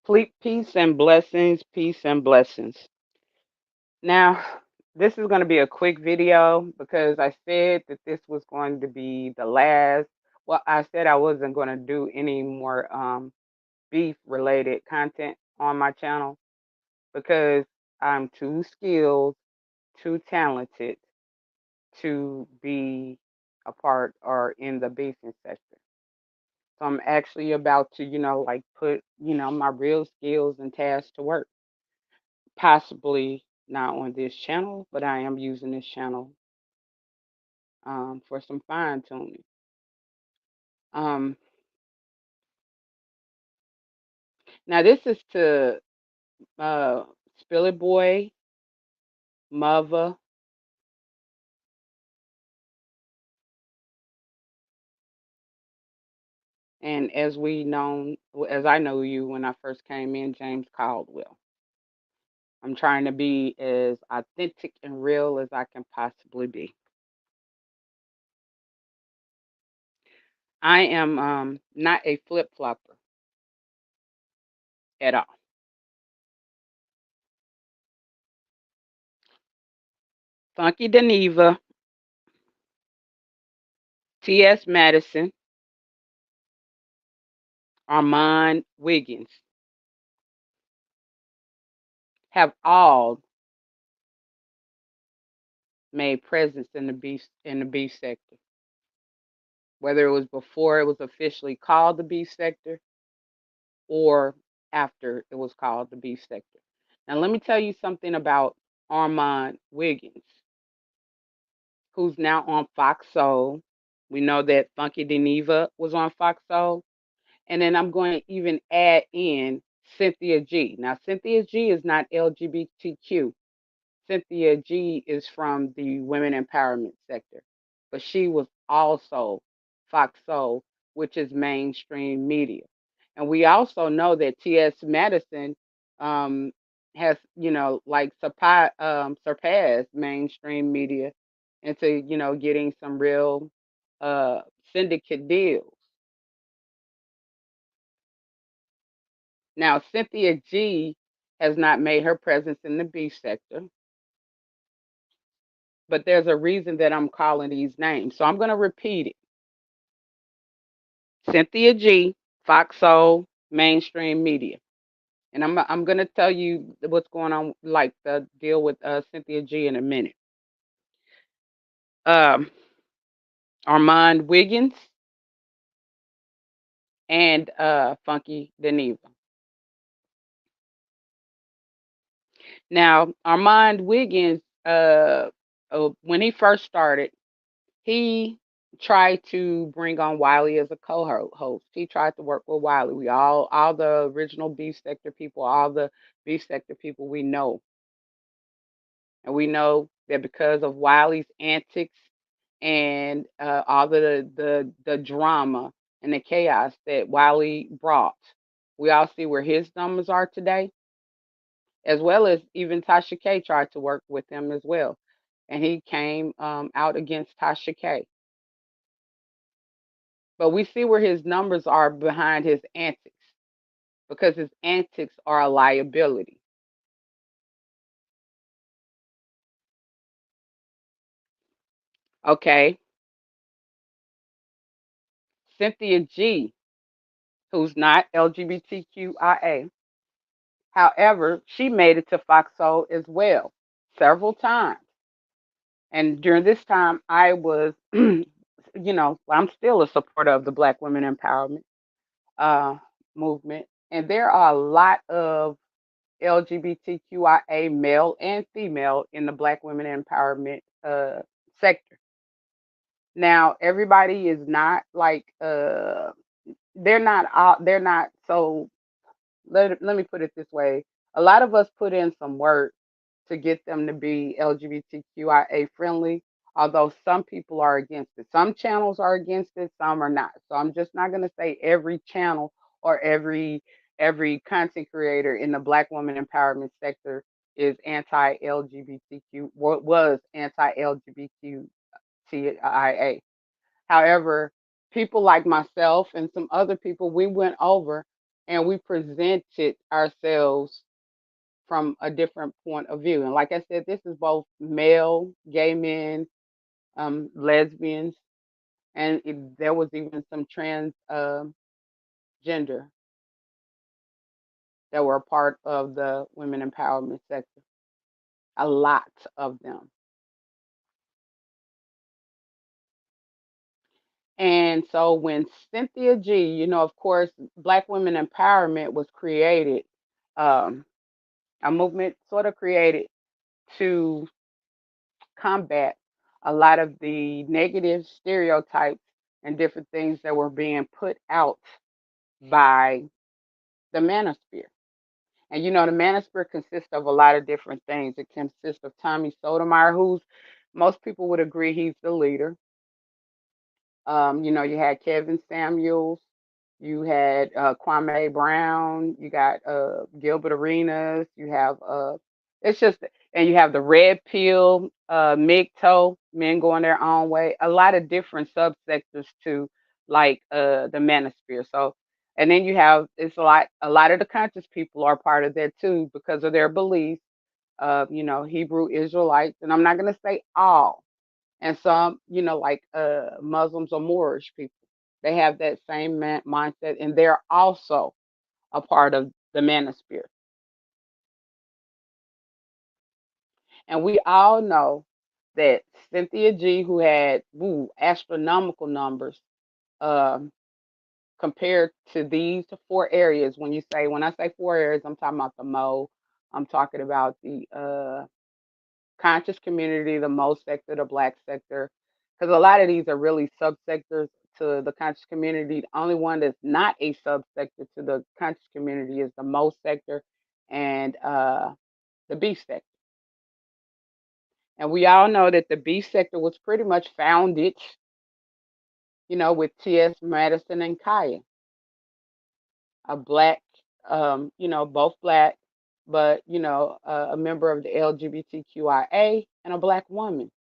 Peace and blessings, peace and blessings. Now, this is going to be a quick video because I said that this was going to be the last. Well, I said I wasn't going to do any more beef related content on my channel because I'm too skilled, too talented to be a part or in the beefing sector. So I'm actually about to, like put, my real skills and tasks to work. Possibly not on this channel, but I am using this channel for some fine tuning. Um, Now this is to uh, Spillitboi, Mother, and as I know you when I first came in, James Caldwell. I'm trying to be as authentic and real as I can possibly be. I am not a flip flopper at all. Funky Deneva, T.S. Madison, Armand Wiggins have all made presence in the beef sector, whether it was before it was officially called the beef sector or after it was called the beef sector. Now, let me tell you something about Armand Wiggins, who's now on Fox Soul. We know that Funky Deneva was on Fox Soul. And then I'm going to even add in Cynthia G. Now, Cynthia G is not LGBTQ. Cynthia G is from the women empowerment sector, but she was also Fox Soul, which is mainstream media. And we also know that T.S. Madison um, has, surpassed mainstream media into, getting some real uh, syndicate deals. Now, Cynthia G has not made her presence in the beef sector, but there's a reason that I'm calling these names. So I'm going to repeat it. Cynthia G, Fox Soul, mainstream media. And I'm going to tell you what's going on, like the deal with Cynthia G in a minute. Um, Armand Wiggins and Funky Deneva. Now, Armand Wiggins, when he first started, he tried to bring on Wiley as a co-host. He tried to work with Wiley. We all the original beef sector people, all the beef sector people we know, and we know that because of Wiley's antics and all the drama and the chaos that Wiley brought, we all see where his numbers are today, as well as even Tasha K tried to work with him as well, and he came out against Tasha K. But we see where his numbers are behind his antics because his antics are a liability. Okay. Cynthia G, who's not LGBTQIA, however, she made it to Fox Soul as well several times. And during this time, I was, I'm still a supporter of the Black Women Empowerment uh, movement. And there are a lot of LGBTQIA male and female in the Black Women Empowerment sector. Now, everybody is not like they're not so let me put it this way. A lot of us put in some work to get them to be LGBTQIA friendly, although some people are against it. Some channels are against it, some are not. So I'm just not going to say every channel or every content creator in the Black woman empowerment sector is anti-LGBTQ, was anti-LGBTQIA. However, people like myself and some other people, we went over and we presented ourselves from a different point of view. And like I said, this is both male, gay men, lesbians, and there was even some trans gender that were a part of the women empowerment sector. A lot of them. And so when Cynthia G, of course, Black Women Empowerment was created, um, a movement sort of created to combat a lot of the negative stereotypes and different things that were being put out by the manosphere. And the manosphere consists of a lot of different things. It consists of Tommy Sotomayor, who's most people would agree he's the leader. You had Kevin Samuels, you had Kwame Brown, you got Gilbert Arenas, you have it's just, and you have the Red Pill, MGTOW, men going their own way, a lot of different subsectors to like the manosphere. So, and then you have it's a lot of the conscious people are part of that too because of their beliefs. Hebrew Israelites, and I'm not going to say all, and some, like Muslims or Moorish people, they have that same mindset, and they're also a part of the manosphere. And we all know that Cynthia G, who had astronomical numbers, um, compared to these four areas. When I say four areas, I'm talking about the Mo, I'm talking about the conscious community, the Mo sector, the Black sector, because a lot of these are really subsectors to the conscious community. The only one that's not a subsector to the conscious community is the Mo sector and the B sector. And we all know that the B sector was pretty much founded, with T.S. Madison and Kaya, a Black, both Black, but, a member of the LGBTQIA and a Black woman.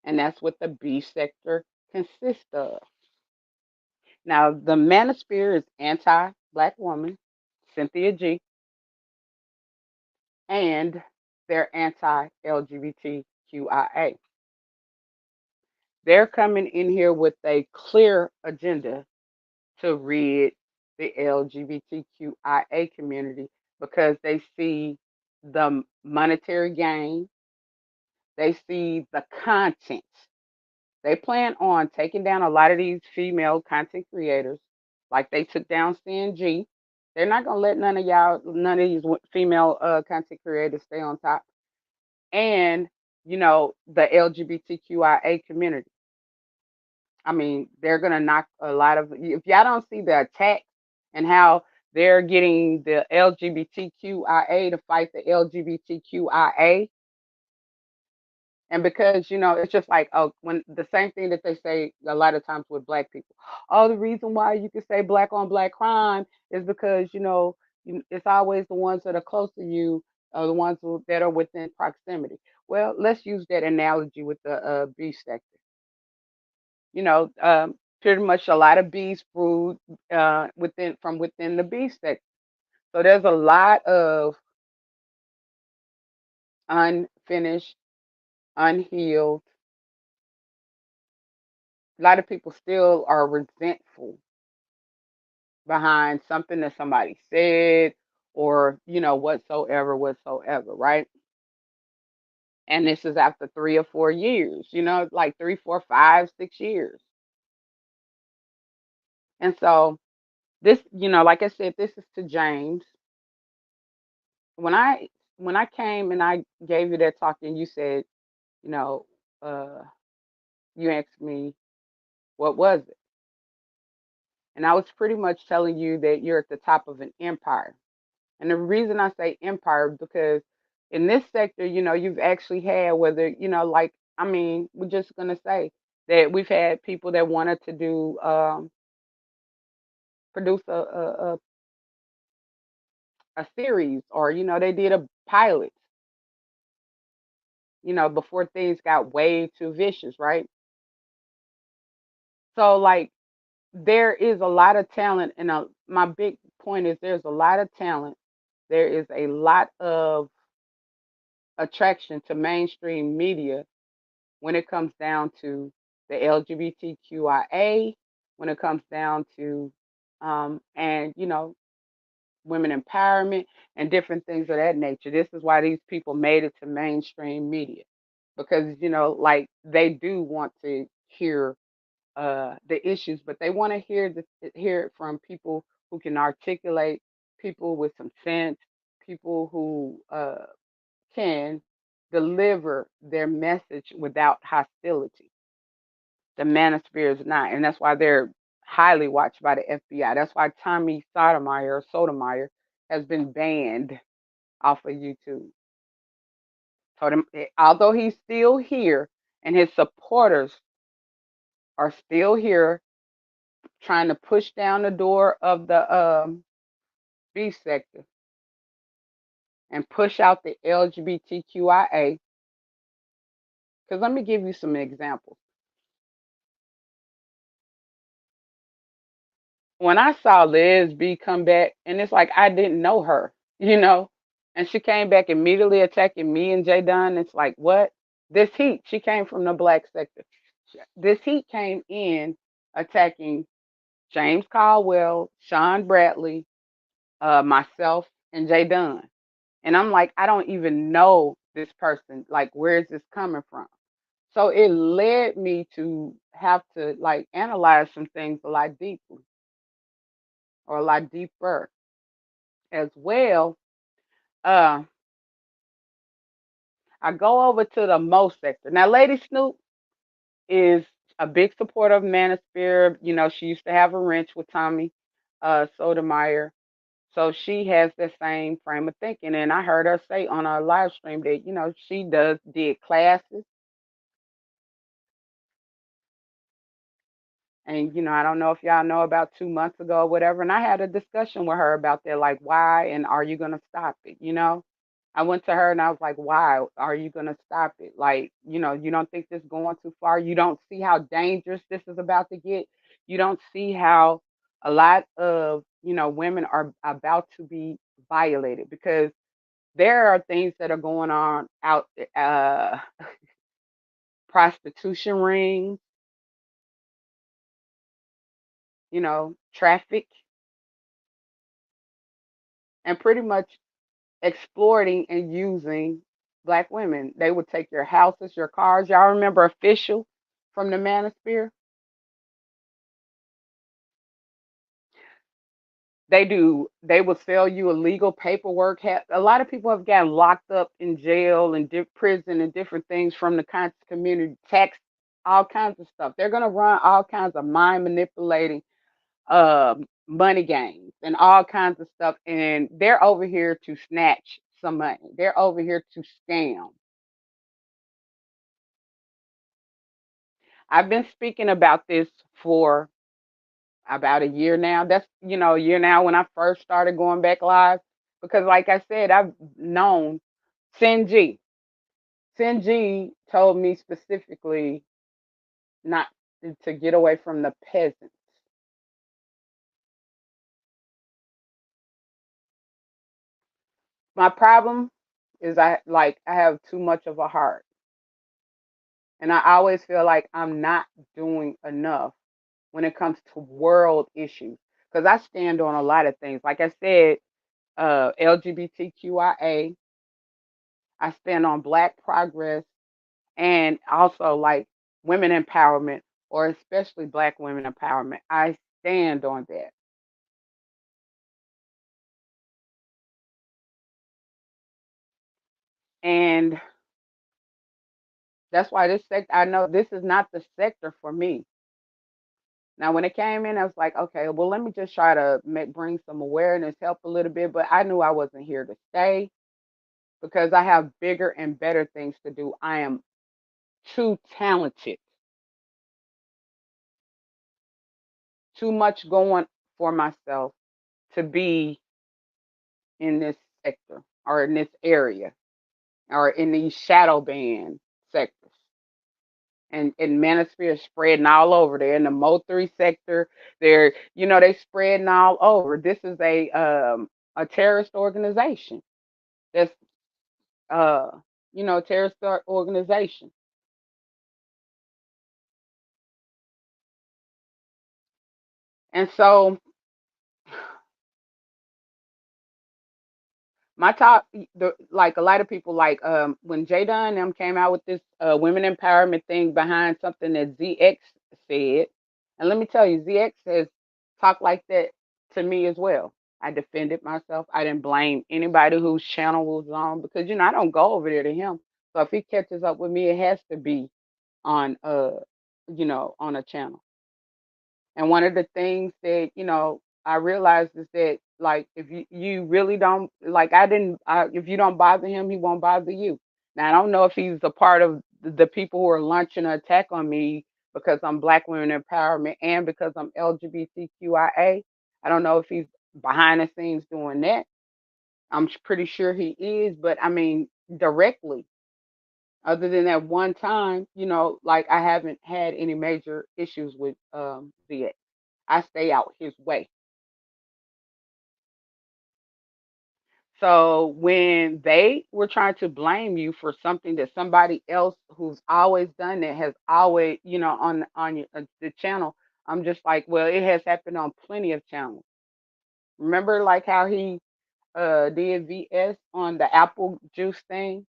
And that's what the B sector consists of. Now, the manosphere is anti-Black woman, Cynthia G, and they're anti-LGBTQIA. They're coming in here with a clear agenda to rid the LGBTQIA community because they see the monetary gain, they see the content. They plan on taking down a lot of these female content creators, like they took down CNG. They're not gonna let none of these female content creators stay on top, and the LGBTQIA community. I mean, they're gonna knock a lot of. If y'all don't see the attacks and how they're getting the LGBTQIA to fight the LGBTQIA, and because it's just like, oh, when the same thing that they say a lot of times with Black people. Oh, the reason why you can say Black on Black crime is because it's always the ones that are close to you, the ones that are within proximity. Well, let's use that analogy with the bee sector. Pretty much a lot of bees brood within the bee sector. So there's a lot of unfinished, unhealed. A lot of people still are resentful behind something that somebody said, or whatsoever, right? And this is after 3 or 4 years, like 3, 4, 5, 6 years. And so this, like I said, this is to James. When I came and I gave you that talk, and you said, you know uh you asked me what was it, and I was pretty much telling you that you're at the top of an empire. And the reason I say empire is because in this sector, you've actually had, whether, like, I mean, we're just going to say that we've had people that wanted to produce a series, or, they did a pilot, before things got way too vicious, right? So, like, there is a lot of talent and my big point is there's a lot of talent. There is a lot of attraction to mainstream media when it comes down to the LGBTQIA, when it comes down to, and women empowerment and different things of that nature. This is why these people made it to mainstream media because like they do want to hear the issues, but they want to hear it from people who can articulate, people with some sense, people who can deliver their message without hostility. The manosphere is not, and that's why they're highly watched by the FBI. That's why Tommy Sotomayor has been banned off of YouTube. So although he's still here and his supporters are still here trying to push down the door of the B sector and push out the LGBTQIA, because let me give you some examples. When I saw Liz B come back, and it's like I didn't know her, and she came back immediately attacking me and Jay Dunn. It's like, what? This heat, she came from the black sector. This heat came in attacking James Caldwell, Sean Bradley, myself, and Jay Dunn. And I'm like, I don't even know this person. Like, where is this coming from? So it led me to have to like analyze some things a lot deeply or a lot deeper as well. Uh, I go over to the Mo sector. Now, Lady Snoop is a big supporter of Manosphere. She used to have a wrench with Tommy Sotomayor. So she has the same frame of thinking. And I heard her say on our live stream that, she did classes. And, I don't know if y'all know about 2 months ago or whatever. And I had a discussion with her about that, like, why and are you going to stop it? I went to her and I was like, why are you going to stop it? Like, you don't think this going too far? You don't see how dangerous this is about to get? You don't see how a lot of, women are about to be violated because there are things that are going on out, prostitution rings, traffic, and pretty much exploiting and using black women. They would take your houses, your cars. Y'all remember Official from the Manosphere? They do. They will sell you illegal paperwork. A lot of people have gotten locked up in jail and prison and different things from the conscious community, tax, all kinds of stuff. They're going to run all kinds of mind manipulating money games and all kinds of stuff. And they're over here to snatch some money. They're over here to scam. I've been speaking about this for about a year now. That's, a year now when I first started going back live. Because, like I said, I've known Sinji. Sinji told me specifically not to get away from the peasants. My problem is I have too much of a heart. And I always feel like I'm not doing enough when it comes to world issues. Because I stand on a lot of things. Like I said, LGBTQIA, I stand on Black progress and also like women empowerment or especially Black women empowerment. I stand on that. And that's why this sector, I know this is not the sector for me. Now, when it came in, I was like, okay, well, let me just try to bring some awareness, help a little bit. But I knew I wasn't here to stay because I have bigger and better things to do. I am too talented, too much going for myself to be in this sector or in this area or in these shadow band sectors. and manosphere is spreading all over. They're in the Mo3 sector. They're, they spreading all over. This is a terrorist organization. That's uh terrorist organization. And so my top, like a lot of people, like when Jada and them came out with this women empowerment thing behind something that ZX said, and let me tell you, ZX has talked like that to me as well. I defended myself. I didn't blame anybody whose channel was on, because I don't go over there to him. So if he catches up with me, it has to be on on a channel. And one of the things that, I realized is that, like, if you really don't, like, if you don't bother him, he won't bother you. Now, I don't know if he's a part of the people who are launching an attack on me because I'm Black women empowerment and because I'm LGBTQIA. I don't know if he's behind the scenes doing that. I'm pretty sure he is, but I mean, directly, other than that one time, like, I haven't had any major issues with VX. I stay out his way. So when they were trying to blame you for something that somebody else who's always done it has always, the channel, I'm just like, well, it has happened on plenty of channels. Remember, like, how he did VS on the apple juice thing?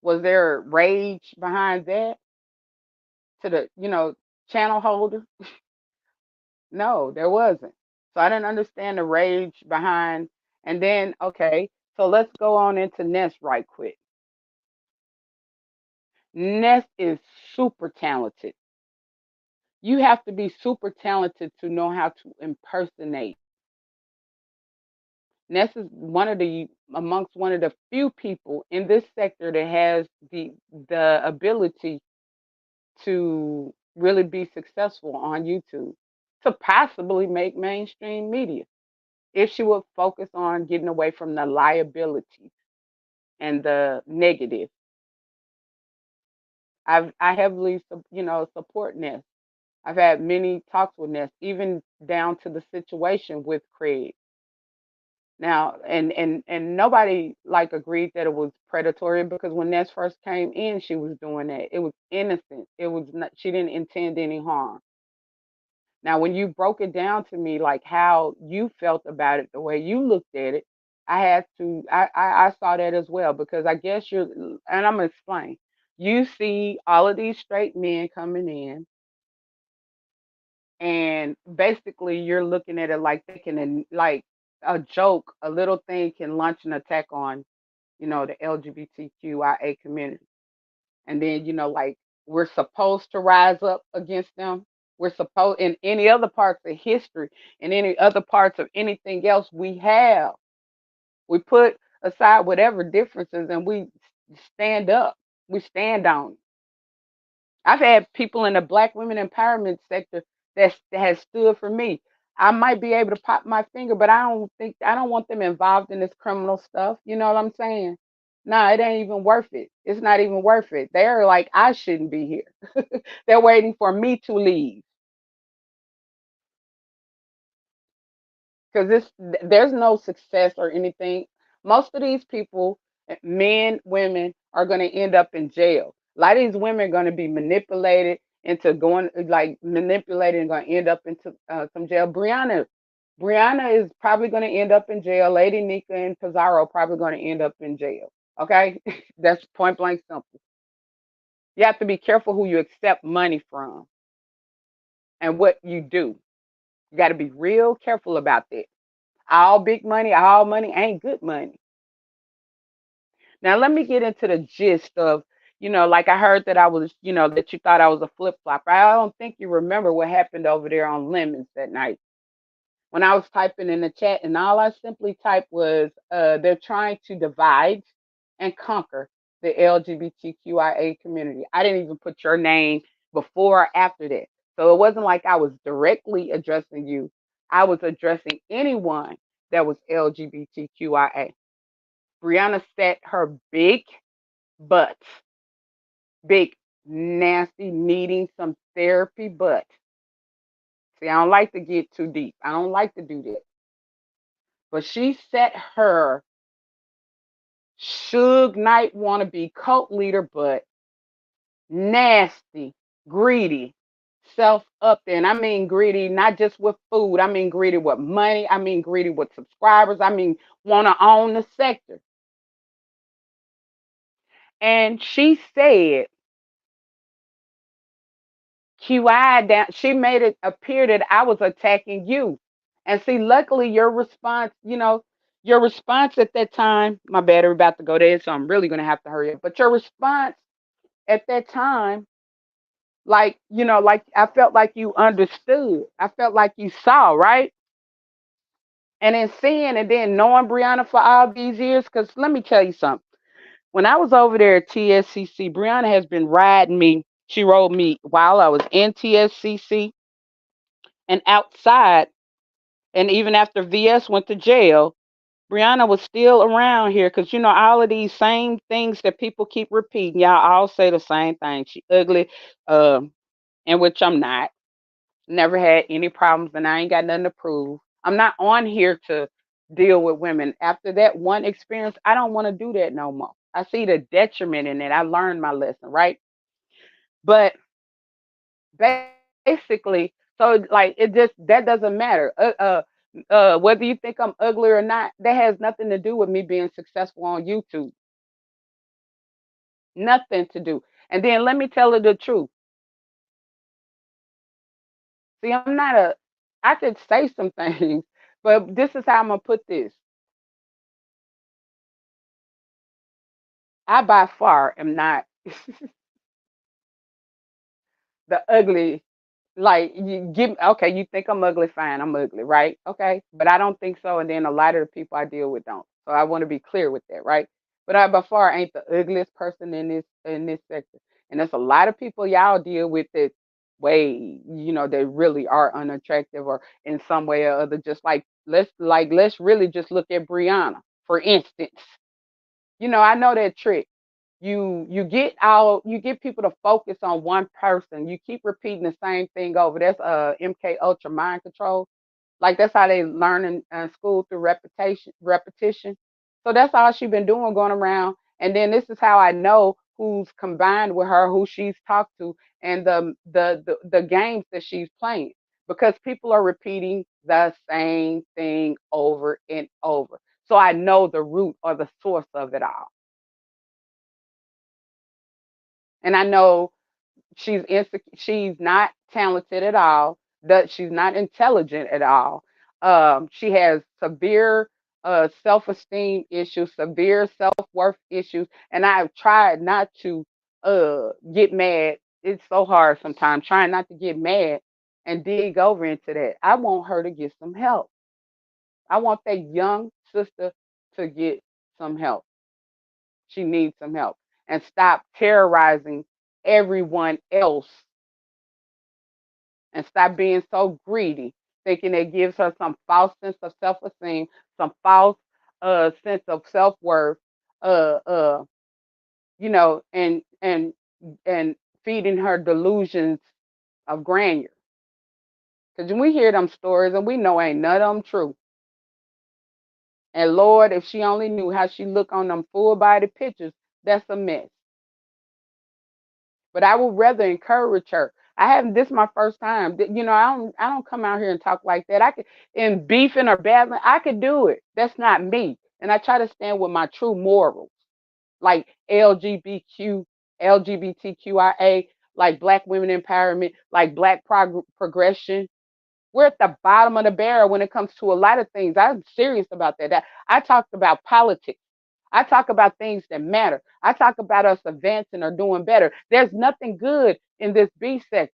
Was there rage behind that to the, channel holder? No, there wasn't. So I didn't understand the rage behind. And then, okay, so let's go on into Ness right quick. Ness is super talented. You have to be super talented to know how to impersonate. Ness is amongst one of the few people in this sector that has the ability to really be successful on YouTube, to possibly make mainstream media, if she would focus on getting away from the liability and the negative. I heavily support Ness. I've had many talks with Ness, even down to the situation with Craig. Now, and nobody, like, agreed that it was predatory, because when Ness first came in, she was doing that. It was innocent. It was not. She didn't intend any harm. Now, when you broke it down to me, like, how you felt about it, the way you looked at it, I saw that as well, because I guess and I'm gonna explain. You see all of these straight men coming in, and basically you're looking at it like they can, like, a joke, a little thing can launch an attack on, the LGBTQIA community. And then, like, we're supposed to rise up against them. We're supposed, in any other parts of history, in any other parts of anything else we put aside whatever differences, and we stand up. We stand on it. I've had people in the Black women empowerment sector that has stood for me. I might be able to pop my finger, but I don't want them involved in this criminal stuff. You know what I'm saying? Nah, it ain't even worth it. It's not even worth it. They're like, I shouldn't be here. They're waiting for me to leave, because there's no success or anything. Most of these people, men, women, are going to end up in jail. A lot of these women are going to be manipulated into going, like, manipulated, and going to end up into some jail. Brianna is probably going to end up in jail. Lady Nika and Pizarro probably going to end up in jail. Okay, that's point blank simple. You have to be careful who you accept money from and what you do. You got to be real careful about that. All big money, all money ain't good money. Now, let me get into the gist of, like, I heard that I was, that you thought I was a flip flopper. I don't think you remember what happened over there on Lemons that night when I was typing in the chat, and all I simply typed was, they're trying to divide and conquer the LGBTQIA community. I didn't even put your name before or after that. So it wasn't like I was directly addressing you. I was addressing anyone that was LGBTQIA. Brianna set her big butt, big nasty, needing some therapy, but see, I don't like to get too deep. I don't like to do that. But she set her Suge Knight wannabe cult leader, but nasty, greedy self up there. And I mean greedy, not just with food. I mean greedy with money. I mean greedy with subscribers. I mean want to own the sector. And she said, QI down, she made it appear that I was attacking you. And see, luckily your response, your response at that time, my battery about to go dead, so I'm really gonna have to hurry up. But your response at that time, like, like I felt like you understood. I felt like you saw, right? And then seeing and then knowing Brianna for all these years, because let me tell you something. When I was over there at TSCC, Brianna has been riding me. She rode me while I was in TSCC and outside. And even after VS went to jail, Brianna was still around here because, all of these same things that people keep repeating. Y'all all say the same thing. She ugly, in which I'm not. Never had any problems, and I ain't got nothing to prove. I'm not on here to deal with women. After that one experience, I don't want to do that no more. I see the detriment in it. I learned my lesson, right? But basically, so like it just that doesn't matter. Whether you think I'm ugly or not, that has nothing to do with me being successful on YouTube. Nothing to do. And then let me tell you the truth. See, I'm not a. I could say some things, but this is how I'm gonna put this. I by far am not the ugly. Like you give okay, you think I'm ugly, fine, I'm ugly, right? Okay, but I don't think so, and then a lot of the people I deal with don't. So I want to be clear with that, right? But I by far ain't the ugliest person in this sector, and there's a lot of people y'all deal with that way, that really are unattractive or in some way or other. Just let's really just look at Brianna, for instance. I know that trick. You get people to focus on one person. You keep repeating the same thing over. That's MK Ultra mind control. Like that's how they learn in school through repetition. So that's all she's been doing, going around. And then this is how I know who's combined with her, who she's talked to, and the games that she's playing, because people are repeating the same thing over and over. So I know the root or the source of it all. And I know she's not talented at all, that she's not intelligent at all. She has severe self-esteem issues, severe self-worth issues, and I've tried not to get mad. It's so hard sometimes trying not to get mad and dig over into that. I want her to get some help. I want that young sister to get some help. She needs some help, and stop terrorizing everyone else, and stop being so greedy, thinking it gives her some false sense of self-esteem, some false sense of self-worth, uh, uh, and feeding her delusions of grandeur. Because we hear them stories and we know ain't none of them true. And Lord, if she only knew how she look on them full body pictures, that's a mess. But I would rather encourage her. I haven't. This is my first time. I don't come out here and talk like that. I could in beefing or battling. I could do it. That's not me. And I try to stand with my true morals, like LGBTQIA, like Black women empowerment, like Black progression. We're at the bottom of the barrel when it comes to a lot of things. I'm serious about that. I talked about politics. I talk about things that matter. I talk about us advancing or doing better. There's nothing good in this B sector.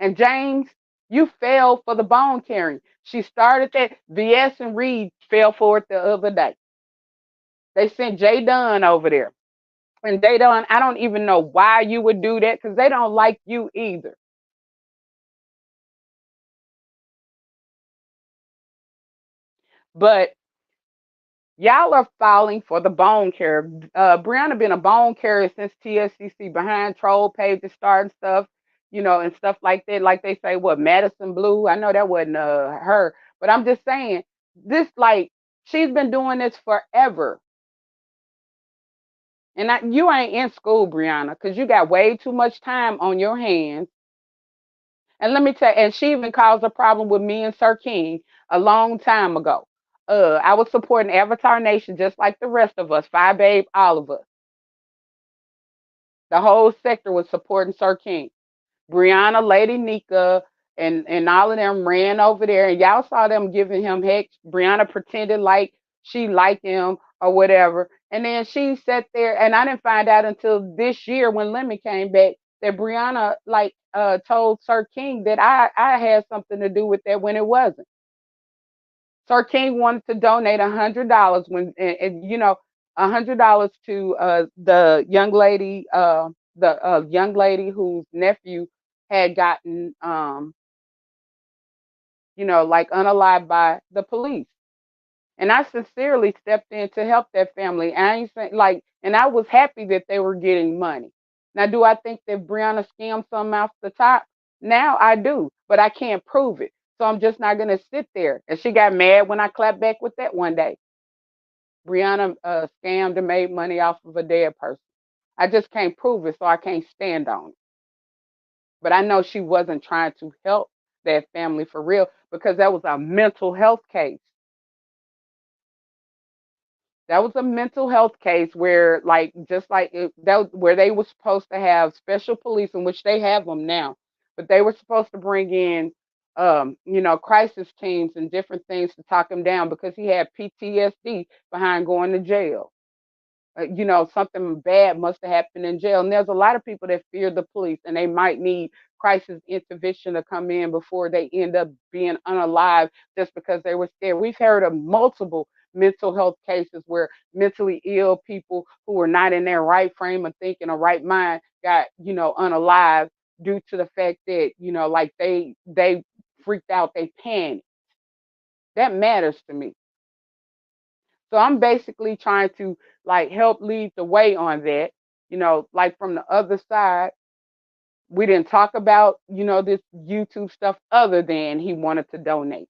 And James, you fell for the bone carrying. She started that. VS and Reed fell for it the other day. They sent Jay Dunn over there. And Jay Dunn, I don't even know why you would do that because they don't like you either. But Y'all are falling for the bone carrier. Brianna been a bone carrier since TSCC behind troll pages starting stuff, and stuff like that. Like they say, what Madison Blue? I know that wasn't her, but I'm just saying this. Like she's been doing this forever, and you ain't in school, Brianna, because you got way too much time on your hands. And let me tell you, and she even caused a problem with me and Sir King a long time ago. I was supporting Avatar Nation just like the rest of us, Phi Babe, all of us. The whole sector was supporting Sir King. Brianna, Lady Nika, and all of them ran over there, and y'all saw them giving him heck. Brianna pretended like she liked him or whatever, and then she sat there, and I didn't find out until this year when Lemmy came back that Brianna like told Sir King that I had something to do with that when it wasn't. Sir King wanted to donate $100 when $100 to the young lady, the young lady whose nephew had gotten like unalived by the police. And I sincerely stepped in to help that family. I ain't saying like, and I was happy that they were getting money. Now, do I think that Brianna scammed some off the top? Now I do, but I can't prove it. So I'm just not gonna sit there. And she got mad when I clapped back with that one day. Brianna scammed and made money off of a dead person. I just can't prove it, so I can't stand on it. But I know she wasn't trying to help that family for real because that was a mental health case. That was a mental health case where, like, just like that, where they were supposed to have special police, in which they have them now, but they were supposed to bring in, crisis teams and different things to talk him down because he had PTSD behind going to jail. Something bad must have happened in jail. And there's a lot of people that fear the police and they might need crisis intervention to come in before they end up being unalive just because they were scared. We've heard of multiple mental health cases where mentally ill people who were not in their right frame of thinking or right mind got, unalive due to the fact that, like they freaked out, they panicked. That matters to me. So I'm basically trying to like help lead the way on that. Like from the other side, we didn't talk about, this YouTube stuff other than he wanted to donate.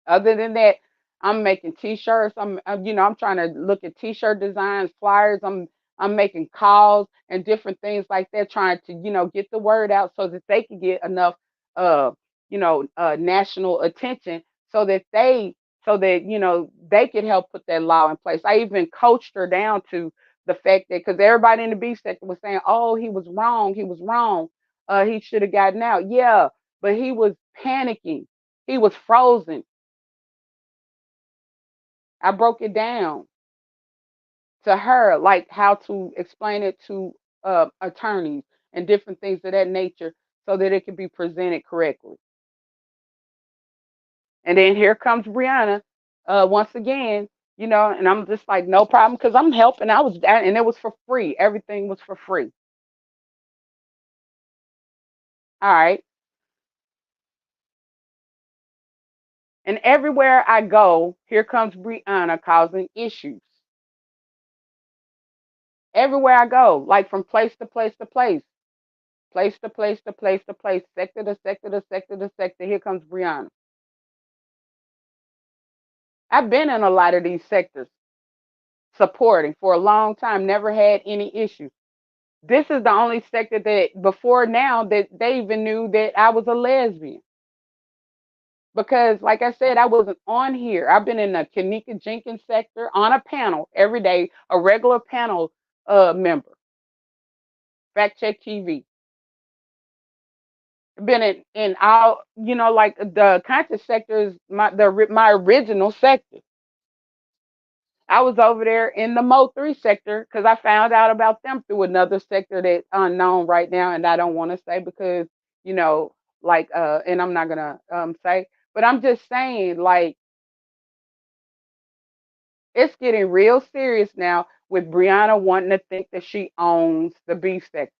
Other than that, I'm making T-shirts. I'm trying to look at T-shirt designs, flyers. I'm making calls and different things like that, trying to get the word out so that they can get enough uh national attention so that they could help put that law in place. I even coached her down to the fact that because everybody in the beef sector was saying, "Oh, he was wrong. He was wrong. He should have gotten out." Yeah, but he was panicking. He was frozen. I broke it down to her, like how to explain it to attorneys and different things of that nature so that it can be presented correctly. And then here comes Brianna once again, and I'm just like, no problem because I'm helping. And it was for free. Everything was for free. All right. And everywhere I go, here comes Brianna causing issues. Everywhere I go, like from place to place to place. Place to place to place to place, sector to sector to sector to sector. Here comes Brianna. I've been in a lot of these sectors supporting for a long time, never had any issues. This is the only sector that before now that they even knew that I was a lesbian. Because, like I said, I wasn't on here. I've been in the Kanika Jenkins sector on a panel every day, a regular panel member, Fact Check TV. Been in all, like the conscious sector is my original sector. I was over there in the Mo 3 sector because I found out about them through another sector that's unknown right now, and I don't want to say because, you know, and I'm not gonna say, but I'm just saying, like, it's getting real serious now with Brianna wanting to think that she owns the B sector.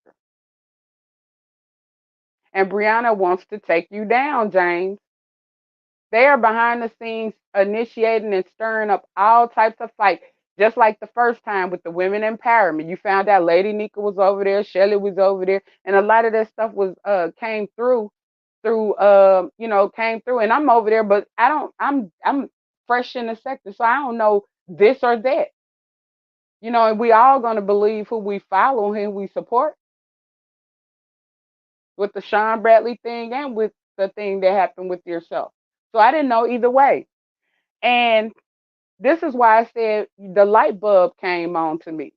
And Brianna wants to take you down, James. They are behind the scenes initiating and stirring up all types of fight. Just like the first time with the women empowerment. You found out Lady Nika was over there, Shelly was over there, and a lot of that stuff was came through came through, and I'm over there, but I'm fresh in the sector, so I don't know this or that. And we all gonna believe who we follow and who we support with the Sean Bradley thing and with the thing that happened with yourself. So I didn't know either way. And this is why I said the light bulb came on to me,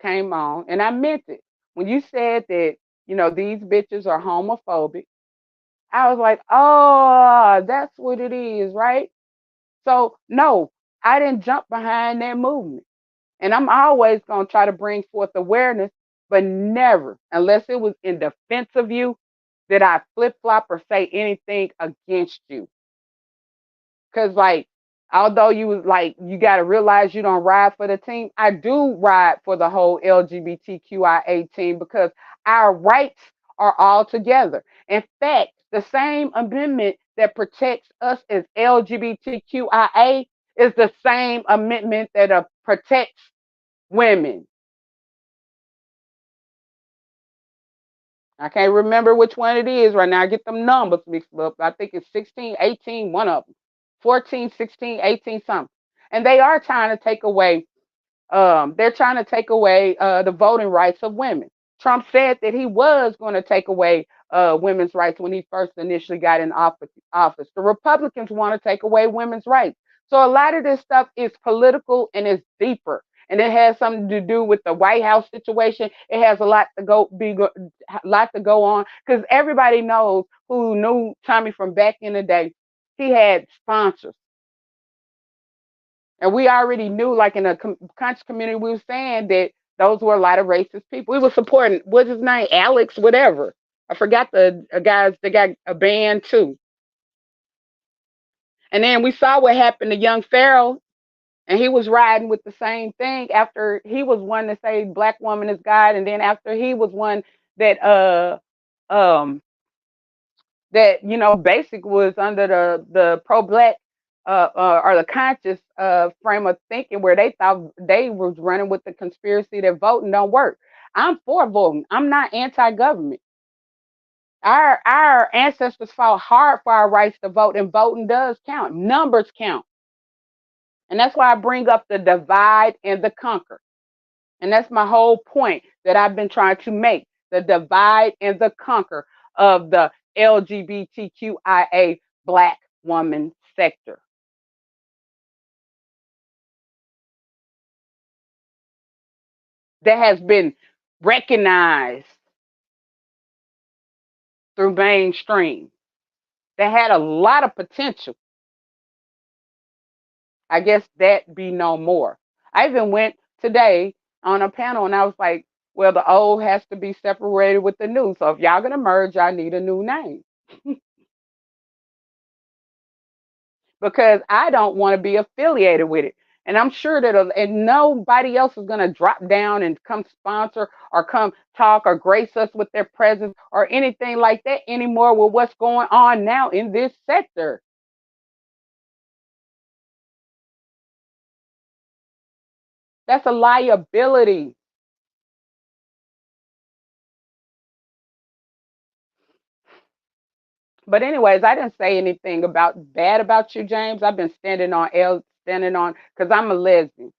came on, and I meant it. When you said that, these bitches are homophobic, I was like, oh, that's what it is, right? So, no, I didn't jump behind that movement. And I'm always going to try to bring forth awareness, but never, unless it was in defense of you, did I flip flop or say anything against you. Cause like, although you was like, you gotta realize you don't ride for the team. I do ride for the whole LGBTQIA team because our rights are all together. In fact, the same amendment that protects us as LGBTQIA is the same amendment that protects women. I can't remember which one it is right now. I get them numbers mixed up. I think it's 16, 18, one of them. 14, 16, 18, something. And they are trying to take away they're trying to take away the voting rights of women. Trump said that he was going to take away women's rights when he first initially got in office. The Republicans want to take away women's rights. So a lot of this stuff is political and it's deeper. And it has something to do with the White House situation. It has a lot to go on because everybody knows who knew Tommy from back in the day. He had sponsors. And we already knew, like in the conscious community, we were saying that those were a lot of racist people. We were supporting, what's his name, Alex, whatever. I forgot the guys. They got a band too. And then we saw what happened to young Pharaoh, and he was riding with the same thing after he was one to say black woman is God, and then after he was one that um that basic was under the pro black or the conscious frame of thinking where they thought they was running with the conspiracy that voting don't work. I'm for voting. I'm not anti-government. Our ancestors fought hard for our rights to vote, and voting does count. Numbers count, and that's why I bring up the divide and the conquer. And that's my whole point that I've been trying to make: the divide and the conquer of the LGBTQIA Black woman sector that has been recognized through mainstream, that had a lot of potential. I guess that be no more. I even went today on a panel and I was like, well, the old has to be separated with the new. So if y'all gonna merge, y'all need a new name. Because I don't want to be affiliated with it. And I'm sure that and nobody else is going to drop down and come sponsor or come talk or grace us with their presence or anything like that anymore with what's going on now in this sector. That's a liability. But anyways, I didn't say anything about bad about you, James. I've been standing on because I'm a lesbian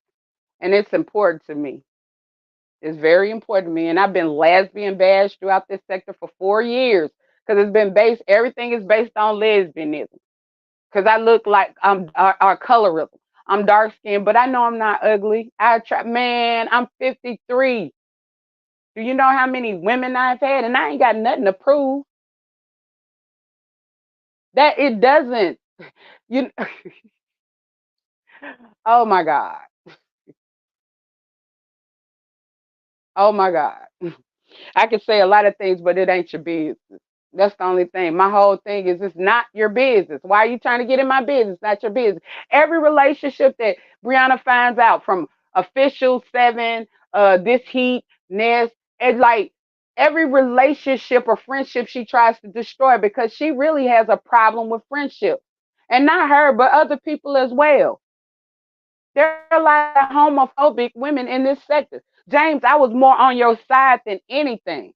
and it's important to me. It's very important to me. And I've been lesbian bashed throughout this sector for 4 years because it's been based, everything is based on lesbianism. Because I look like I'm our colorism. I'm dark skinned, but I know I'm not ugly. Man, I'm 53. Do you know how many women I've had? And I ain't got nothing to prove. That it doesn't, you oh my God. Oh my God. I can say a lot of things, but it ain't your business. That's the only thing. My whole thing is it's not your business. Why are you trying to get in my business? Not your business. Every relationship that Brianna finds out from official seven, this heat, nest, it's like every relationship or friendship she tries to destroy because she really has a problem with friendship. And not her, but other people as well. There are a lot of homophobic women in this sector. James, I was more on your side than anything.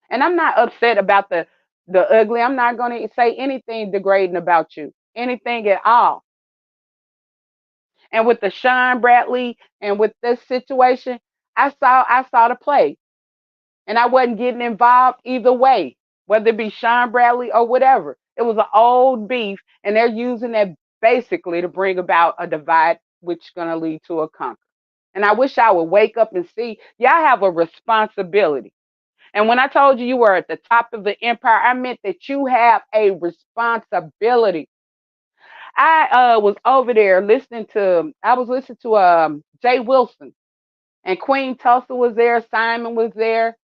And I'm not upset about the ugly. I'm not going to say anything degrading about you, anything at all. And with the Sean Bradley and with this situation, I saw the play, and I wasn't getting involved either way, whether it be Sean Bradley or whatever. It was an old beef, and they're using that basically to bring about a divide, which is going to lead to a conquer. And I wish I would wake up and see y'all have a responsibility. And when I told you you were at the top of the empire, I meant that you have a responsibility. I was over there listening to, I was listening to Jay Wilson, and Queen Tulsa was there, Simon was there,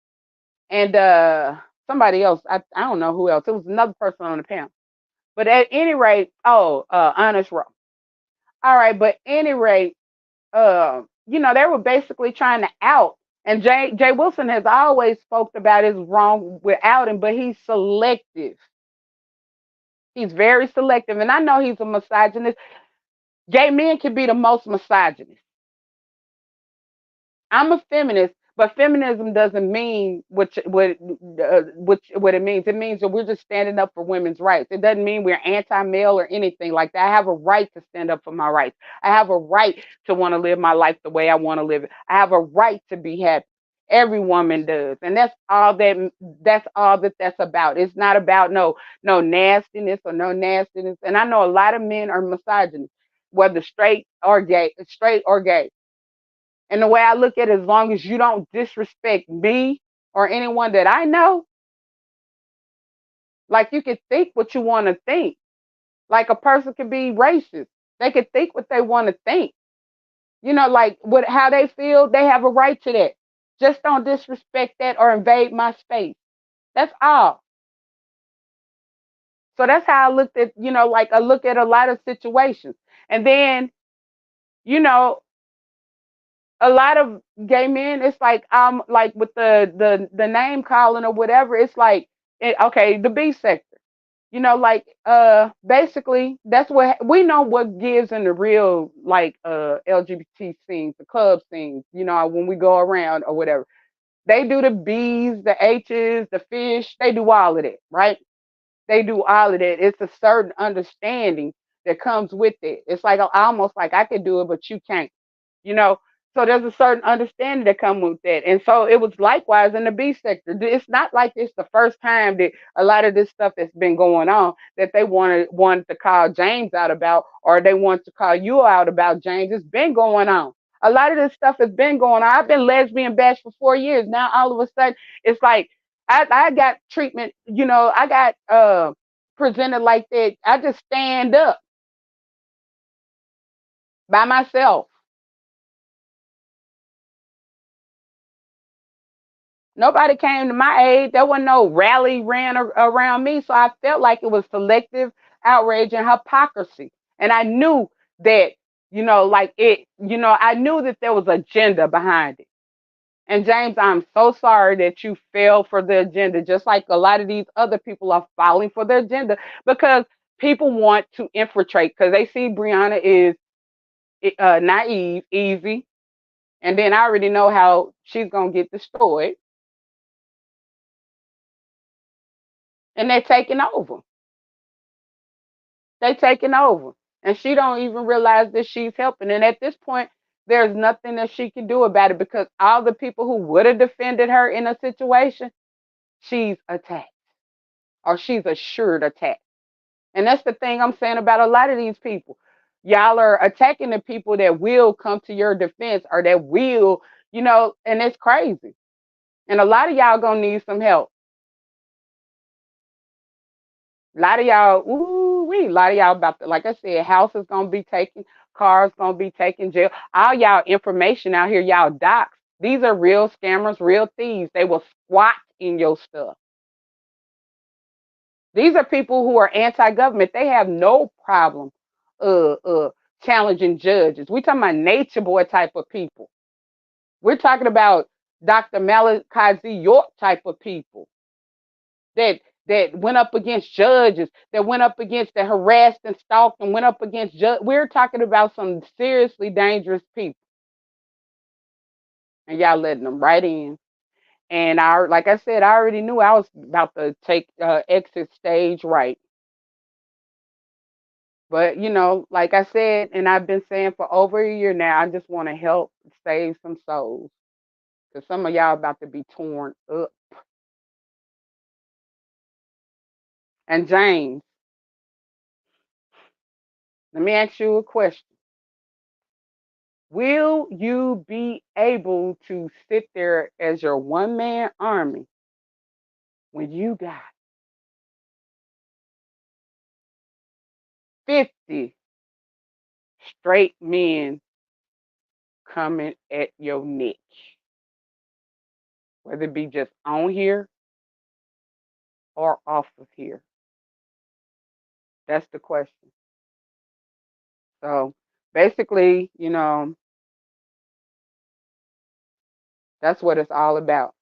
and somebody else. I don't know who else. It was another person on the panel. But at any rate, Honest Row. All right, but any rate, they were basically trying to out. And Jay Wilson has always spoke about his wrong with outing, but he's selective. He's very selective, and I know he's a misogynist. Gay men can be the most misogynist. I'm a feminist, but feminism doesn't mean what it means. It means that we're just standing up for women's rights. It doesn't mean we're anti-male or anything like that. I have a right to stand up for my rights. I have a right to want to live my life the way I want to live it. I have a right to be happy. Every woman does, and that's about. It's not about no nastiness or no nastiness. And I know a lot of men are misogynist, whether straight or gay. And the way I look at it, as long as you don't disrespect me or anyone that I know, like you can think what you want to think. Like a person can be racist. They can think what they want to think. Like what how they feel, they have a right to that. Just don't disrespect that or invade my space. That's all. So that's how I looked at, like I look at a lot of situations. And then, you know, a lot of gay men, it's like with the name calling or whatever, it's like okay, the B sector. Like basically that's what we know what gives in the real like LGBT scenes, the club scenes, when we go around or whatever. They do the B's, the H's, the fish, they do all of that, right? They do all of that. It's a certain understanding that comes with it. It's like almost like I could do it, but you can't you know. So there's a certain understanding that comes with that. And so it was likewise in the B sector. It's not like it's the first time that a lot of this stuff that's been going on that they wanted to call James out about, or they want to call you out about, James. It's been going on. A lot of this stuff has been going on. I've been lesbian bashed for 4 years. Now all of a sudden it's like I got treatment, I got presented like that. I just stand up by myself. Nobody came to my aid. There wasn't no rally ran around me. So I felt like it was selective outrage and hypocrisy. And I knew that, I knew that there was agenda behind it. And James, I'm so sorry that you fell for the agenda, just like a lot of these other people are falling for the agenda because people want to infiltrate because they see Brianna is naive, easy, and then I already know how she's gonna get destroyed, and they're taking over. They taking over. And she don't even realize that she's helping. And at this point, there's nothing that she can do about it because all the people who would have defended her in a situation, she's attacked or she's assured attack. And that's the thing I'm saying about a lot of these people. Y'all are attacking the people that will come to your defense or that will, and it's crazy. And a lot of y'all gonna need some help. A lot of y'all, ooh, a lot of y'all about to, like I said, houses gonna be taken, cars gonna be taken, jail. All y'all information out here, y'all docs. These are real scammers, real thieves. They will squat in your stuff. These are people who are anti-government. They have no problem uh uh challenging judges. We're talking about nature boy type of people. We're talking about Dr. Malachi Z. York type of people that that went up against judges, that went up against, that harassed and stalked and went up against we're talking about some seriously dangerous people. And y'all letting them right in. And like I said, I already knew I was about to take exit stage right. But like I said, and I've been saying for over a year now, I just want to help save some souls. Because some of y'all about to be torn up. And James, let me ask you a question. Will you be able to sit there as your one-man army when you got 50 straight men coming at your neck? Whether it be just on here or off of here? That's the question. So basically, that's what it's all about.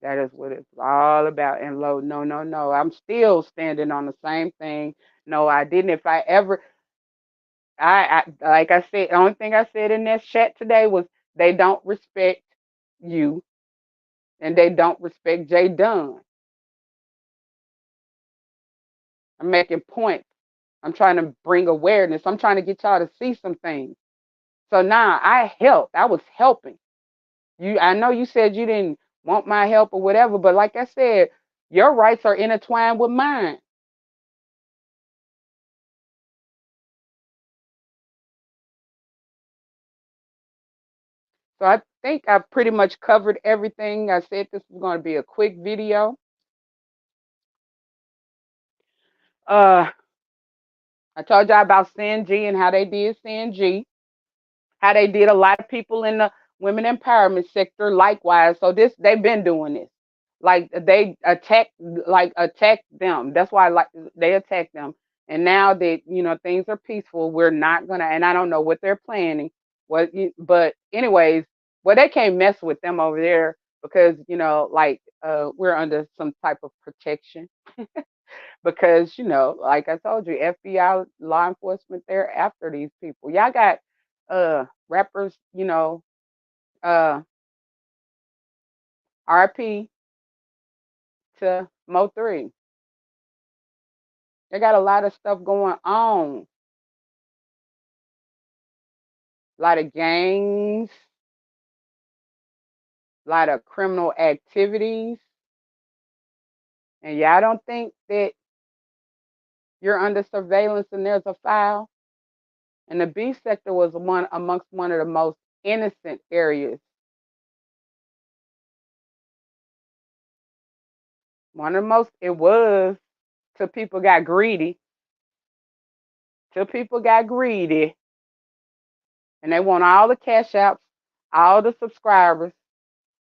That is what it's all about. And low, no, no, no. I'm still standing on the same thing. No, I didn't. If I ever, like I said, the only thing I said in that chat today was they don't respect you and they don't respect Jay Dunn. I'm making points. I'm trying to bring awareness. I'm trying to get y'all to see some things. So now I helped. I was helping. I know you said you didn't want my help or whatever, but like I said, your rights are intertwined with mine. So I think I pretty much covered everything. I said this was going to be a quick video. Uh, I told y'all about CNG and how they did CNG, how they did a lot of people in the women empowerment sector likewise. So they've been doing this. Like they attacked them. That's why they attacked them. And now that things are peaceful, we're not gonna. And I don't know what they're planning. But anyways, well, they can't mess with them over there because we're under some type of protection because like I told you, FBI, law enforcement, they're after these people. Y'all got rappers, uh RP to Mo3. They got a lot of stuff going on. A lot of gangs, a lot of criminal activities. And y'all don't think that you're under surveillance and there's a file? And the B sector was one of the most innocent areas. One of the most, it was, till people got greedy. Till people got greedy. And they want all the cash outs, all the subscribers,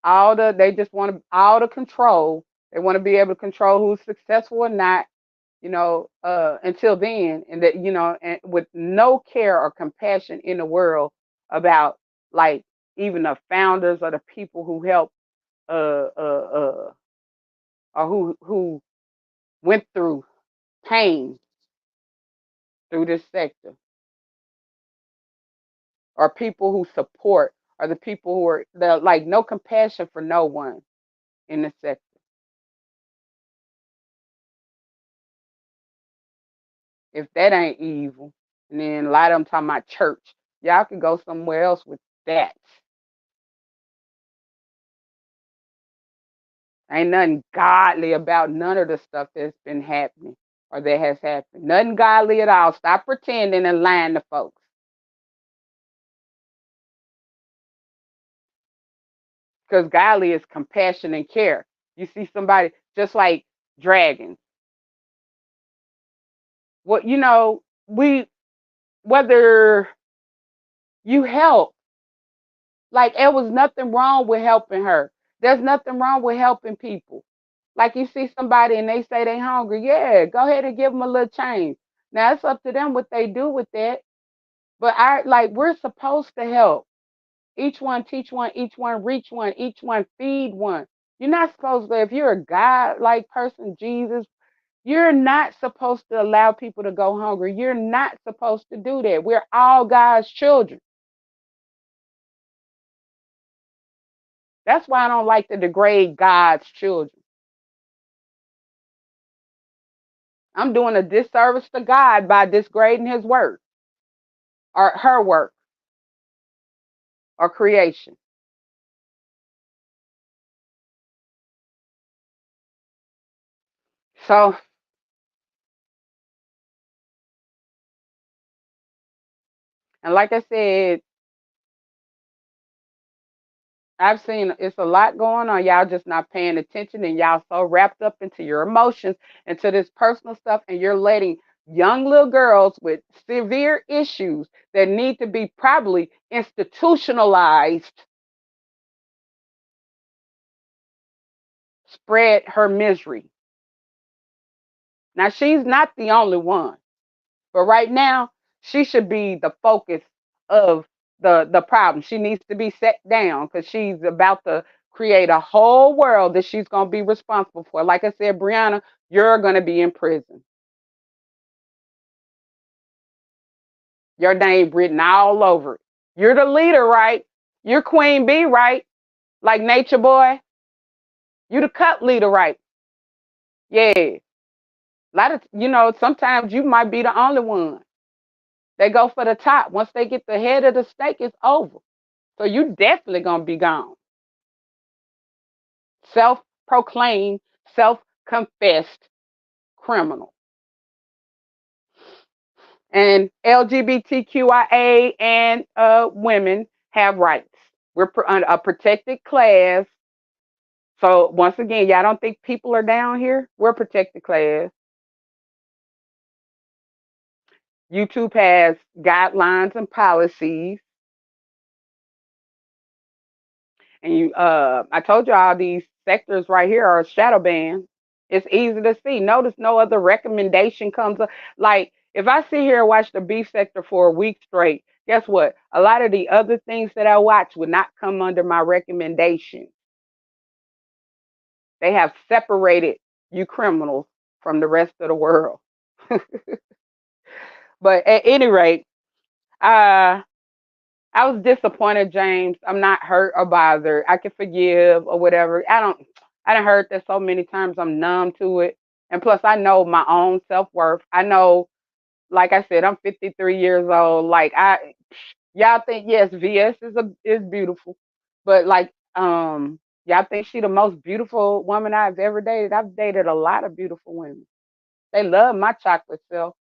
they just want all the control. They want to be able to control who's successful or not, until then, and that, and with no care or compassion in the world about like even the founders or the people who helped or who went through pain through this sector, or people who support, or the people who are like no compassion for no one in the sector. If that ain't evil, and then a lot of them talking about church, y'all could go somewhere else with that. Ain't nothing godly about none of the stuff that's been happening or that has happened. Nothing godly at all. Stop pretending and lying to folks. Because godly is compassion and care. You see somebody just like dragons. What whether you help, like there was nothing wrong with helping her. There's nothing wrong with helping people. Like you see somebody and they say they hungry, yeah, go ahead and give them a little change. Now it's up to them what they do with that. But we're supposed to help. Each one teach one, each one reach one, each one feed one. You're not supposed to, if you're a God like person, Jesus, you're not supposed to allow people to go hungry. You're not supposed to do that. We're all God's children. That's why I don't like to degrade God's children. I'm doing a disservice to God by disgrading his work or her work or creation. So, and like I said, I've seen it's a lot going on. Y'all just not paying attention and y'all so wrapped up into your emotions, into this personal stuff, and you're letting young little girls with severe issues that need to be probably institutionalized spread her misery. Now, she's not the only one, but right now, she should be the focus of the problem. She needs to be set down because she's about to create a whole world that she's going to be responsible for. Like I said, Brianna, you're going to be in prison. Your name written all over it. You're the leader, right? You're Queen Bee, right? Like Nature Boy. You the cut leader, right? Yeah. A lot of, sometimes you might be the only one. They go for the top. Once they get the head of the steak, it's over. So you definitely gonna be gone. Self-proclaimed, self-confessed criminal. And LGBTQIA and women have rights. We're a protected class. So once again, y'all don't think people are down here? We're a protected class. YouTube has guidelines and policies. And I told you all these sectors right here are shadow banned. It's easy to see. Notice no other recommendation comes up. Like if I sit here and watch the beef sector for a week straight, guess what? A lot of the other things that I watch would not come under my recommendation. They have separated you criminals from the rest of the world. But at any rate, uh, I was disappointed, James. I'm not hurt or bothered. I can forgive or whatever. I done heard that so many times. I'm numb to it. And plus I know my own self-worth. I know, like I said, I'm 53 years old. Like y'all think yes, VS is beautiful. But like y'all think she the most beautiful woman I've ever dated. I've dated a lot of beautiful women. They love my chocolate self.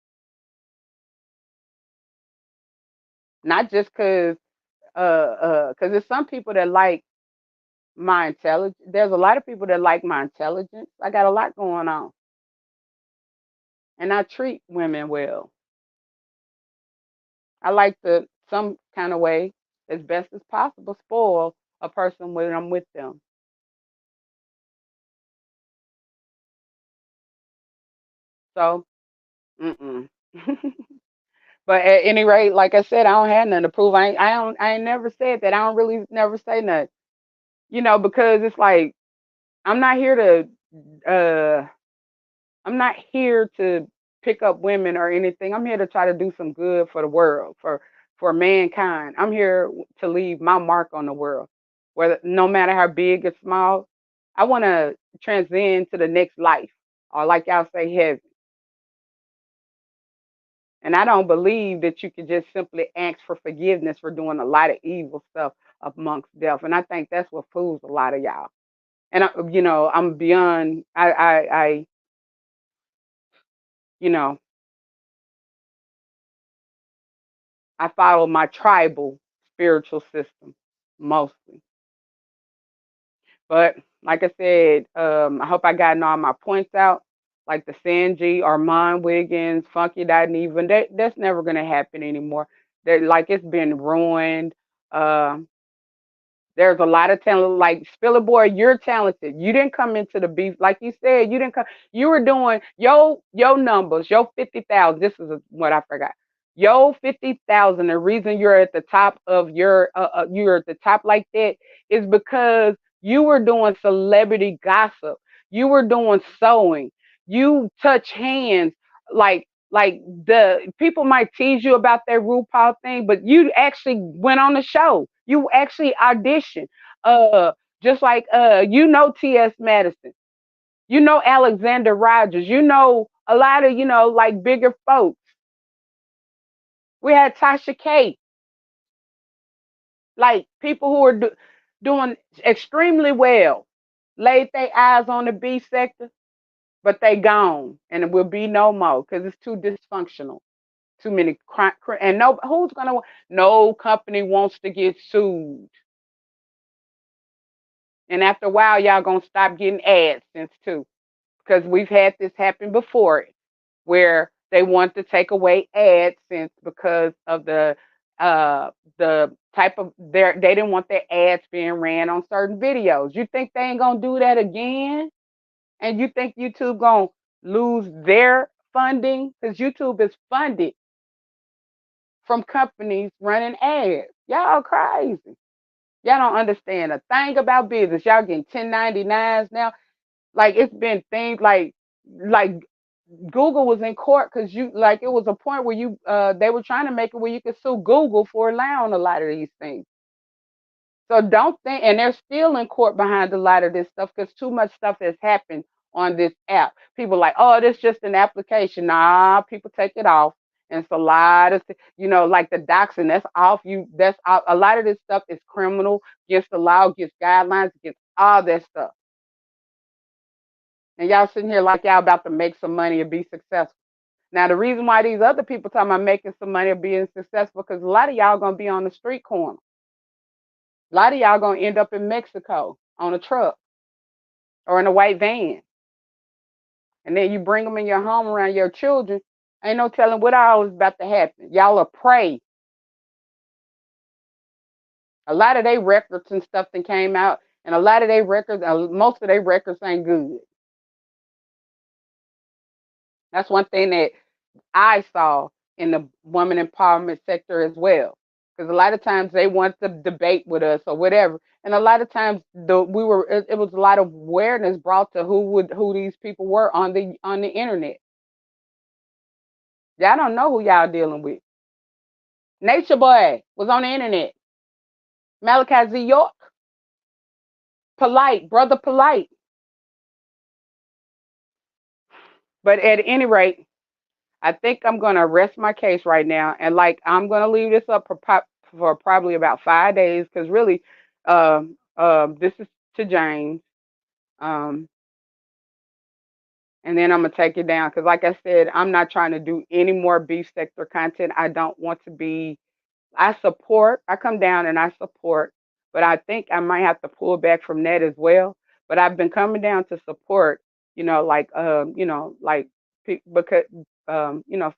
Not just cause there's some people that like my intelligence. There's a lot of people that like my intelligence. I got a lot going on, and I treat women well. I like to some kind of way, as best as possible, spoil a person when I'm with them. So, mm-mm. But at any rate, like I said, I don't have nothing to prove. I ain't never said that. I don't really never say nothing. Because it's like I'm not here to I'm not here to pick up women or anything. I'm here to try to do some good for the world, for mankind. I'm here to leave my mark on the world. Whether no matter how big or small, I want to transcend to the next life, or like y'all say, heaven. And I don't believe that you can just simply ask for forgiveness for doing a lot of evil stuff amongst death. And I think that's what fools a lot of y'all. And I'm beyond. You know, I follow my tribal spiritual system mostly. But like I said, I hope I gotten all my points out. Like the Sanji, Armand Wiggins, Funky Dot Even, that's never gonna happen anymore. That like it's been ruined. Uh, there's a lot of talent. Like Spillitboi, you're talented. You didn't come into the beef like you said. You didn't come. You were doing your numbers, your 50,000. This is what I forgot. Your 50,000. The reason you're at the top of you're at the top like that is because You were doing celebrity gossip. You were doing sewing. You touch hands like the people might tease you about that RuPaul thing, but you actually went on the show. You actually auditioned. Uh, just like T.S. Madison, Alexander Rogers, a lot of like bigger folks. We had Tasha K, like people who are doing extremely well, laid their eyes on the B sector, but they gone, and it will be no more because it's too dysfunctional. Too many and no company wants to get sued. And after a while, y'all gonna stop getting AdSense too, because we've had this happen before, where they want to take away AdSense because of the type of they didn't want their ads being ran on certain videos. You think they ain't gonna do that again? And you think YouTube gonna lose their funding? Because YouTube is funded from companies running ads. Y'all crazy. Y'all don't understand a thing about business. Y'all getting 1099s now. Like it's been things like Google was in court because it was a point where they were trying to make it where you could sue Google for allowing a lot of these things. So don't think, and they're still in court behind a lot of this stuff because too much stuff has happened on this app. People are like, oh, this just an application. Nah, people take it off. And it's a lot of, like the doxing, that's off you. That's off. A lot of this stuff is criminal, against the law, against guidelines, against all that stuff. And y'all sitting here like y'all about to make some money and be successful. Now, the reason why these other people talking about making some money or being successful, because a lot of y'all going to be on the street corner. A lot of y'all gonna end up in Mexico on a truck or in a white van, and then you bring them in your home around your children. Ain't no telling what all is about to happen. Y'all are prey. A lot of their records and stuff that came out, and a lot of their records, most of their records ain't good. That's one thing that I saw in the woman empowerment sector as well. Because a lot of times they want to debate with us or whatever, and a lot of times it was a lot of awareness brought to who these people were on the internet. Y'all don't know who y'all dealing with. Nature Boy was on the internet. Malachi Z. York, Polite, brother Polite. But at any rate, I think I'm gonna rest my case right now, and I'm gonna leave this up for probably about 5 days, because really, this is to James, um, and then I'm gonna take it down because, like I said, I'm not trying to do any more beef sector content. I don't want to be. I come down and I support, but I think I might have to pull back from that as well. But I've been coming down to support, because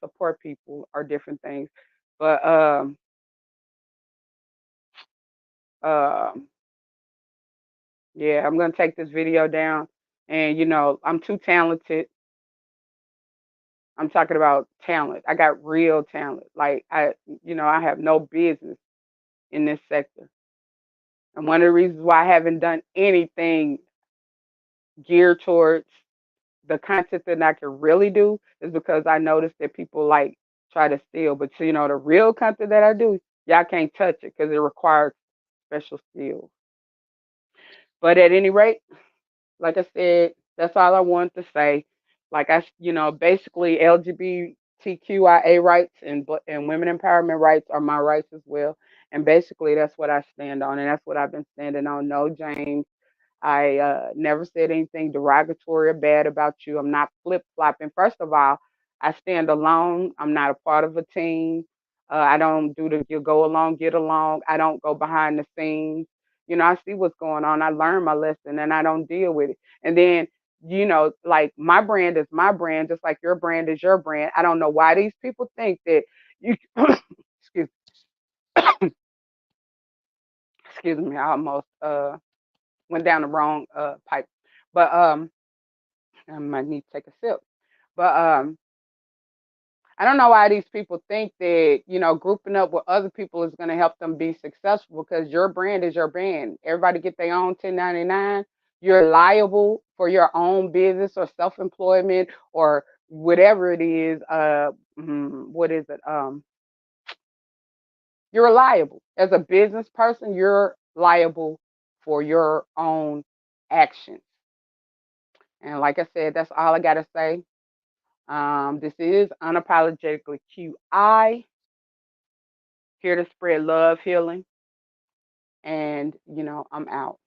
support people are different things. But uh, yeah, I'm gonna take this video down, and I'm too talented. I'm talking about talent. I got real talent. Like I have no business in this sector. And one of the reasons why I haven't done anything geared towards the content that I can really do is because I noticed that people like try to steal. But the real content that I do, y'all can't touch it because it requires special skills. But at any rate, like I said, that's all I wanted to say. Basically LGBTQIA rights and women empowerment rights are my rights as well. And basically that's what I stand on, and that's what I've been standing on. No, James, I never said anything derogatory or bad about you. I'm not flip flopping. First of all, I stand alone. I'm not a part of a team. I don't do the you go along, get along. I don't go behind the scenes. I see what's going on. I learn my lesson and I don't deal with it. And then, like my brand is my brand, just like your brand is your brand. I don't know why these people think that you, excuse, excuse me, I almost went down the wrong pipe. But I might need to take a sip. But I don't know why these people think that, grouping up with other people is going to help them be successful, because your brand is your brand. Everybody get their own 1099. You're liable for your own business or self-employment or whatever it is. What is it? You're liable as a business person. You're liable for your own actions. And like I said, that's all I got to say. This is Unapologetically QI, here to spread love, healing, and I'm out.